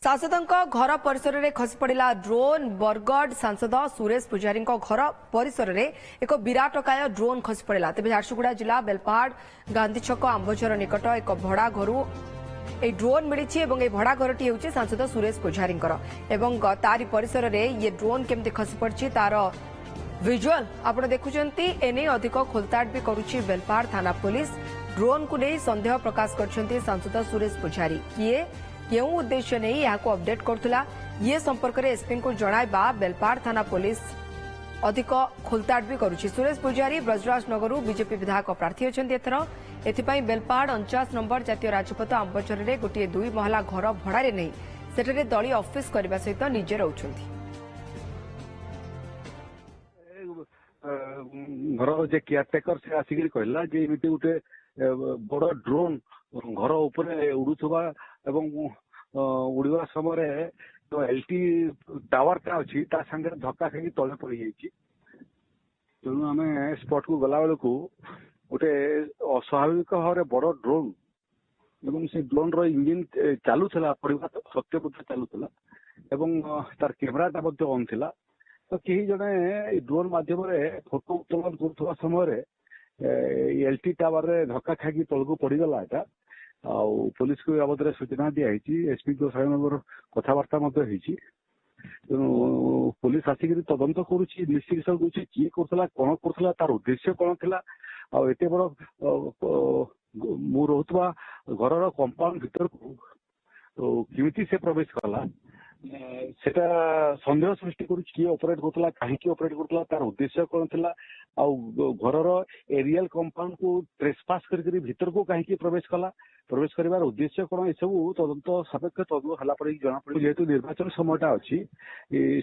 सांसदों घर परिसर में खसी पड़ा ड्रोन बरगढ़ सांसद सुरेश पूजारी घर परिसर में एक विराटकाय ड्रोन खसी पड़ा। तेज झारसुगुड़ा जिला बेलपाड़ गांधी छक आंबझर निकट एक भड़ा घर ड्रोन मिली भड़ा घरटी हूँ सांसद सुरेश पूजारी तारी परिसर में ये ड्रोन केमती खसी पड़ी तार विजुअल आप देखुंत एने अधिक खोलताड़ भी करुच्ची बेलपाड़ थाना पुलिस। ड्रोन को नहीं संदेह प्रकाश कर सांसद सुरेश पूजारी किए केउ उद्देश्य नहीं यहाँ अपडेट करुला ये संपर्क में एसपी को जणाइबा बेलपाड़ थाना पुलिस अधिक खोलताड़ भी करुच्ची। सुरेश पूजारी ब्रजराज नगर बीजेपी विधायक प्रार्थी अच्छा एथपाई बेलपाड़ 49 नंबर जातीय राजपथ आंबचर में गोटे 2 महला घर भड़ारे नहीं सेठे दलीय ऑफिस करने सहित निजे रोचंती। घर जे केयरटेकर से आसिक कहला जे एमती गोटे बड़ ड्रोन घर उपरे उड़ुवा एवं उड़वा समय तो एलटी टावर टा अच्छी संगे धक्का खाई तले पड़ जाइए। तेणु आम स्पॉट को गला बेलू गोटे अस्वाभाविक भाव में बड़ ड्रोन एवं से ड्रोन रो इंजिन चलुला पड़ा सत्य पथ चलुला एवं तार कैमेराटा ऑन थिला। तो कहीं जड़े ड्रोन मध्यम फोटो उत्तोलन कर समय एलटी टावर रे धक्का खाई तलू पड़गला एटा पुलिस को बाबद सूचना दिखाई एसपी को सागर कथबार्ता तेणु पुलिस आसिक तदंत करुच्ची इन्वेस्टिगेशन करुच्ची किए कौन कर तार उद्देश्य कौन था आत बड़ मु रोकवा घर कंपाउंड भीतर को किमिति से प्रवेश कला सेटा संदेह सृष्टि किए ऑपरेट करता कहीं ऑपरेट करता तार उद्देश्य कौन था घर एरियल कंपाउंड को ट्रेसपास कर भीतर को कहीं प्रवेश कला प्रवेश कर उद्देश्य कौन सब तदंत सापेक्ष तदंत हला पड़े जना पड़े जेहेतु निर्वाचन समयटा अच्छी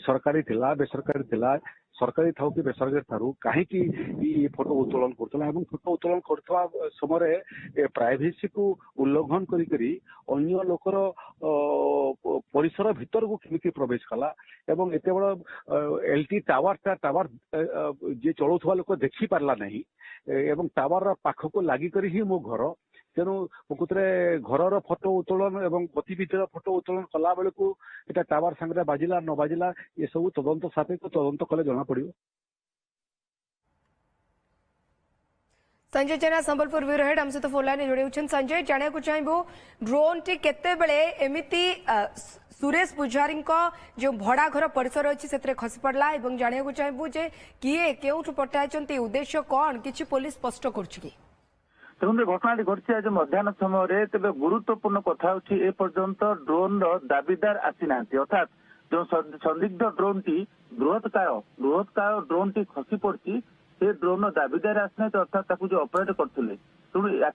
सरकारी थिला बेसरकारी थिला सरकारी था कि बेसरकारी थारू कहीं फोटो उत्तोलन करता फोटो उत्तोलन करता समय प्राइवेसी को उल्लंघन करी अन्य लोकर परिसर भीतर को किमिति प्रवेश कला एवं एत बड़ एलटी टावर जे चलाउवा लोक देखी पारला नहीं एवं टावर पाख को लागिक ही मो घर तेणु प्रकृत में घर फोटो उत्तोलन एवं गतिविधि फोटो उत्तोलन कला बेलू यहाँ टावर सांगे बाजिला न बाजिला ये सब तदंत सापेक्ष तदंत कले जना पड़ो। संजय जेना संबलपुर ब्यूरो हेड हम सहित फोन लाइन जोड़ी संजय जाना चाहबू ड्रोन टी केते बेले एमिति सुरेश पूजारी जो भड़ा घर परिसर अच्छी से खसी पड़ा और जाना चाहबू जे किए केउठु पठाई उद्देश्य कौन किसी पुलिस स्पष्ट कर देखते घटना घटी आज मध्याह्न समय तेज गुरुत्वपूर्ण कथा होपर्यंत ड्रोन दाबीदार आसी ना अर्थात जो संदिग्ध ड्रोन टी बृहत्काय ड्रोन टी खसी पड़ी से ड्रोन दाबीदार आसी ना अर्थात जो ऑपरेट करते तेणु या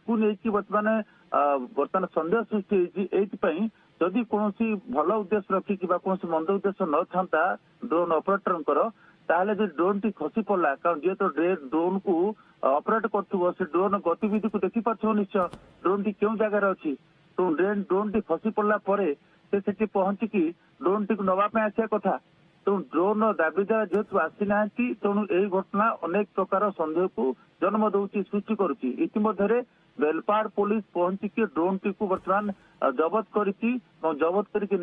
बर्तमान संदेह सृष्टि होती जदि कौन भल उद्देश्य रखिक कौन मंद उद्देश्य न था ड्रोन ऑपरेटर ताहले जो ड्रोन टी खसी पड़ा कारण जेहेतु ड्रोन को ऑपरेट कर ड्रोन गतिविधि को देखी पार्थ निश्चय ड्रोन टी क्यों जगार अच्छी तो ड्रोन टी खसी पड़ा से पहुंचिकी ड्रोन टी नवाप आसा कथा तेणु ड्रोन दाबीदार जेहेतु आसी ना तेणु यही घटना अनेक प्रकार संदेह को जन्म दूसरी सृष्टि करुच्ची। इतिमध्य बेलपाड़ पुलिस पहुंचिकी ड्रोन टी को बर्तमान जबत जबत करके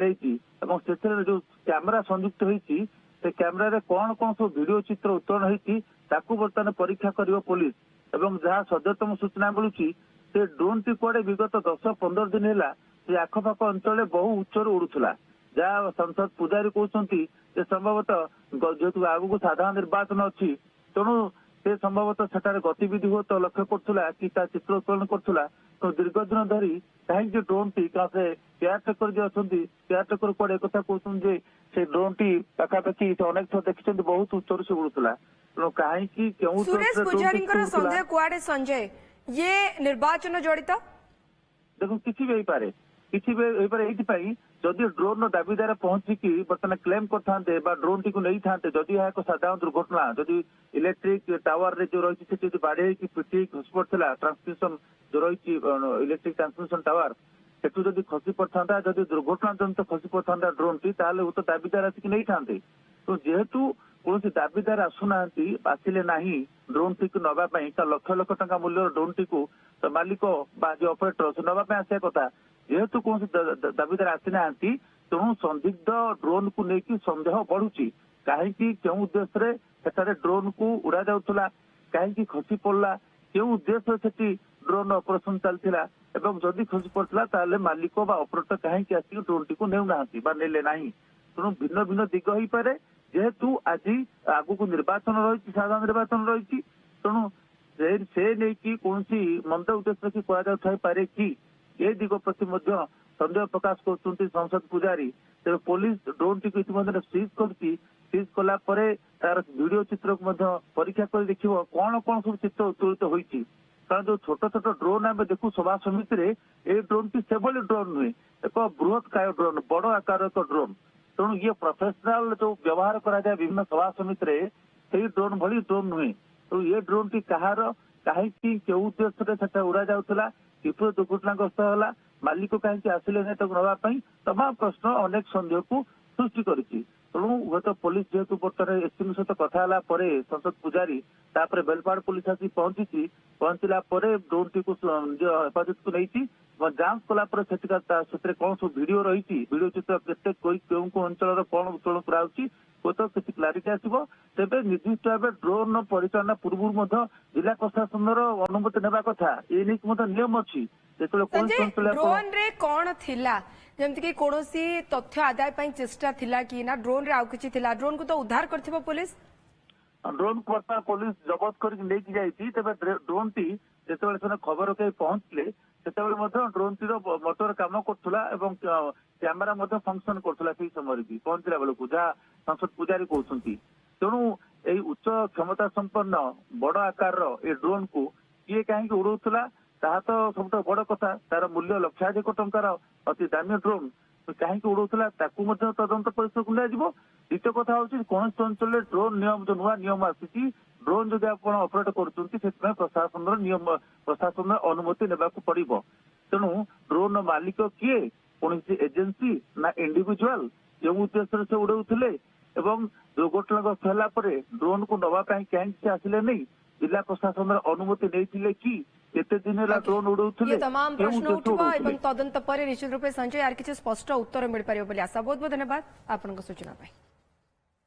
जो कैमेरा संयुक्त होती से कैमेरा रे कौन कौन सब वीडियो चित्र उत्तोलन होती बर्तमान परीक्षा कर पुलिस एवं जहाँ सद्यतम सूचना मिलूँ से ड्रोन टी कुआडे विगत 10-15 दिन है आखपाख अंचल बहु उच्चर उड़ूला जहाँ सांसद पूजारी कहते संभवतः जेहेतु आगू साधारण निर्वाचन अच्छी तेणु से संभवतः सेठारे गतिविधि हो तो लक्ष्य करुला कि चित्र उत्तोलन करुला तो दीर्घ दिन धरी कहीं ड्रोन टी केयरटेकर जो अच्छा केयरटेकर कुआडे एक कहते से ड्रोन टी पाखापाखि अनेक थर देखते बहुत उच्चर से उड़ूला कहीं सुरेश पूजारी संदेह कुआडे संजय ये निर्वाचन जड़ित देखो किसी भी पारे जदि ड्रोन दाबीदार पहुंचिकी बर्तमान क्लेम करते ड्रोन टी को नहीं था जदि यह एक साधारण दुर्घटना जदि इलेक्ट्रिक टावर रे जो रही बाढ़ पिटी खसी पड़ा ट्रांसमिशन जो रही इलेक्ट्रिक ट्रांसमिशन टावर सेठू जदि खसी पड़ता जदि दुर्घटना जनित खसी पड़ता ड्रोन टी ताले तो दाबीदार आसिक नहीं था तो जेहेतु कौन दाबीदार आसुना आसिले ना ड्रोन टी को नवाई लक्ष लक्ष टंका मूल्य ड्रोन टी को मालिक जो ऑपरेटर से नवाई आसा कथा जेहेतु कौन दाबीदार आसी ना ତେଣୁ ସନ୍ଦିଗ୍ଧ ଡ୍ରୋନ୍ କୁ ନେଇକି ସନ୍ଦେହ ବଢୁଛି କାହିଁକି କେଉଁ ଉଦ୍ଦେଶ୍ୟରେ ସେଠାରେ ଡ୍ରୋନ୍ କୁ ଉଡା ଯାଉଥିଲା କାହିଁକି ଖସି ପଡିଲା କେଉଁ ଉଦ୍ଦେଶ୍ୟରେ ସେଠି ଡ୍ରୋନ୍ ଅପରେସନ ଚାଲିଥିଲା ଏବଂ ଯଦି ଖସି ପଡିଥିଲା ତାହେଲେ ମାଲିକ ବା ଅପରେଟର କାହିଁକି ଆସିକି ଡ୍ରୋନ୍ ଟିକୁ ନେଉନାହାନ୍ତି ବା ନେଲେ ନାହିଁ ତେଣୁ ଭିନ୍ନ ଭିନ୍ନ ଦିଗ ହେଇପାରେ ଯେହେତୁ ଆଜି ଆଗକୁ ନିର୍ବାଚନ ରହିଛି ସାଧାରଣ ନିର୍ବାଚନ ରହିଛି ତେଣୁ ସେ ନେଇକି କୌଣସି ମନ୍ଦ ଉଦ୍ଦେଶ୍ୟ କି କରାଯାଉଥାଇପାରେ କି ଏ ଦିଗ ପ୍ରତି ମଧ୍ୟ ସନ୍ଦେହ ପ୍ରକାଶ କରୁଛନ୍ତି ସଂସଦ ପୂଜାରୀ ତେବେ ପୋଲିସ ଡ୍ରୋନ୍ ଟିକୁ ଇତିମଧ୍ୟରେ ସିଜ୍ କରିଛି ସିଜ୍ କଲା ପରେ ତାର ଭିଡିଓ ଚିତ୍ରକୁ ମଧ୍ୟ ପରୀକ୍ଷା କରି ଦେଖିବ କଣ କଣ ସବୁ ଚିତ୍ର ଉତ୍ତୋଳିତ ହୋଇଛି କାରଣ ଯୋଉ ଛୋଟ ଛୋଟ ଡ୍ରୋନ୍ ଆମେ ଦେଖୁ ସଭା ସମିତିରେ ଏଇ ଡ୍ରୋନ୍ ଟି ସେଭଳି ଡ୍ରୋନ୍ ନୁହେଁ ଏକ ବୃହତ କାୟ ଡ୍ରୋନ୍ ବଡ ଆକାର ଏକ ଡ୍ରୋନ୍ ତେଣୁ ଇଏ ପ୍ରଫେସନାଲ ଯୋଉ ବ୍ୟବହାର କରାଯାଏ ବିଭିନ୍ନ ସଭା ସମିତିରେ ସେଇ ଡ୍ରୋନ୍ ଭଳି ଡ୍ରୋନ୍ ନୁହେଁ ତେଣୁ ଏ ଡ୍ରୋନ୍ ଟି କାହାର କାହିଁକି କେଉଁ ଉଦ୍ଦେଶ୍ୟରେ ସେଟା ଉଡା ଯାଉଥିଲା କିପରି ଦୁର୍ଘଟଣାଗ୍ରସ୍ତ ହେଲା ମାଲିକ କାହିଁକି ଆସିଲେ ନାହିଁ ତାକୁ ନେବା ପାଇଁ ତମାମ ପ୍ରଶ୍ନ ଅନେକ ସନ୍ଦେହକୁ ସୃଷ୍ଟି କରିଛି ତେଣୁ ହୁଏତ ପୋଲିସ ଯେହେତୁ ବର୍ତ୍ତମାନ ଏସପିଙ୍କ ସହିତ କଥା ହେଲା ପରେ ସଂସଦ ପୂଜାରୀ ତାପରେ ବେଲପାହାଡ଼ ପୋଲିସ ଆସି ପହଞ୍ଚିଲା ପରେ ଡ୍ରୋନ୍ ଟିକୁ ନିଜ ହେଫାଜତକୁ ନେଇଛି ଯାଞ୍ଚ କଲା ପରେ ସେଥିରେ କଣ ସବୁ ଭିଡିଓ ରହିଛି ଭିଡିଓ ଚିତ୍ର କେତେ କେଉଁ କେଉଁ ଅଞ୍ଚଳର କଣ ଉତ୍ତୋଳନ କରାଯାଉଛି ହୁଏତ କିଛି କ୍ଲାରିଟି ଆସିବ ତେବେ ନିର୍ଦ୍ଦିଷ୍ଟ ଭାବେ ଡ୍ରୋନ୍ ପରିଚାଳନା ପୂର୍ବରୁ ମଧ୍ୟ ଜିଲ୍ଲା ପ୍ରଶାସନର ଅନୁମତି ନେବା କଥା ଏ ନେଇକି ମଧ୍ୟ ନିୟମ ଅଛି ଯେତେବେଳେ କୌଣସି ଅଞ୍ଚଳ ଡ୍ରୋନ୍ ରେ କଣ ଥିଲା ଯେମିତି କି କୌଣସି ତଥ୍ୟ ଆଦାୟ ପାଇଁ ଚେଷ୍ଟା ଥିଲା କି ନା ଡ୍ରୋନ୍ ରେ ଆଉ କିଛି ଥିଲା ଡ୍ରୋନ୍ କୁ ତ ଉଦ୍ଧାର କରିଥିବ ପୋଲିସ ଡ୍ରୋନ୍ କୁ ବର୍ତ୍ତମାନ ପୋଲିସ ଜବତ କରିକି ନେଇକି ଯାଇଛି ତେବେ ଡ୍ରୋନ୍ ଟି ଯେତେବେଳେ ସେମାନେ ଖବର କେହି ପହଞ୍ଚିଲେ ସେତେବେଳେ ମଧ୍ୟ ଡ୍ରୋନ୍ ଟିର ମଟର କାମ କରୁଥିଲା ଏବଂ କ୍ୟାମେରା ମଧ୍ୟ ଫଙ୍କସନ କରୁଥିଲା ସେଇ ସମୟରେ ବି ପହଞ୍ଚିଲା ବେଳକୁ ଯାହା ସଂସଦ ପୂଜାରୀ କହୁଛନ୍ତି ତେଣୁ ଏଇ ଉଚ୍ଚ କ୍ଷମତା ସମ୍ପନ୍ନ ବଡ ଆକାରର ଏ ଡ୍ରୋନ୍ କୁ କିଏ କାହିଁକି ଉଡଉଥିଲା ତାହା ତ ସବୁଠୁ ବଡ କଥା ତାର ମୂଲ୍ୟ ଲକ୍ଷାଧିକ ଟଙ୍କାର ଅତି ଦାମୀ ଡ୍ରୋନ୍ କାହିଁକି ଉଡଉଥିଲା ତାକୁ ମଧ୍ୟ ତଦନ୍ତ ପରିସରକୁ ନିଆଯିବ ଦ୍ୱିତୀୟ କଥା ହଉଛି କୌଣସି ଅଞ୍ଚଳରେ ଡ୍ରୋନ୍ ନିୟମ ଯୋଉ ନୂଆ ନିୟମ ଆସିଛି ଡ୍ରୋନ୍ ଯଦି ଆପଣ ଅପରେଟ କରୁଛନ୍ତି ସେଥିପାଇଁ ପ୍ରଶାସନର ଅନୁମତି ନେବାକୁ ପଡିବ ତେଣୁ ଡ୍ରୋନ୍ ମାଲିକ କିଏ କୌଣସି ଏଜେନ୍ସି ନା ଇଣ୍ଡିଭିଜୁଆଲ କେଉଁ ଉଦ୍ଦେଶ୍ୟରେ ସେ ଉଡଉଥିଲେ ଏବଂ ଦୁର୍ଘଟଣାଗ୍ରସ୍ତ ହେଲା ପରେ ଡ୍ରୋନ୍ କୁ ନବା ପାଇଁ କାହିଁକି ସେ ଆସିଲେ ନାହିଁ ଜିଲ୍ଲା ପ୍ରଶାସନର ଅନୁମତି ନେଇଥିଲେ କି କେତେ ଦିନ ହେଲା ଡ୍ରୋନ୍ ଉଡଉଥିଲେ तमाम प्रश्न उठिब एवं तदंत पर निश्चित रूप संजय यार किसी स्पष्ट उत्तर मिल पार आशा बहुत बहुत धन्यवाद आपन सूचना।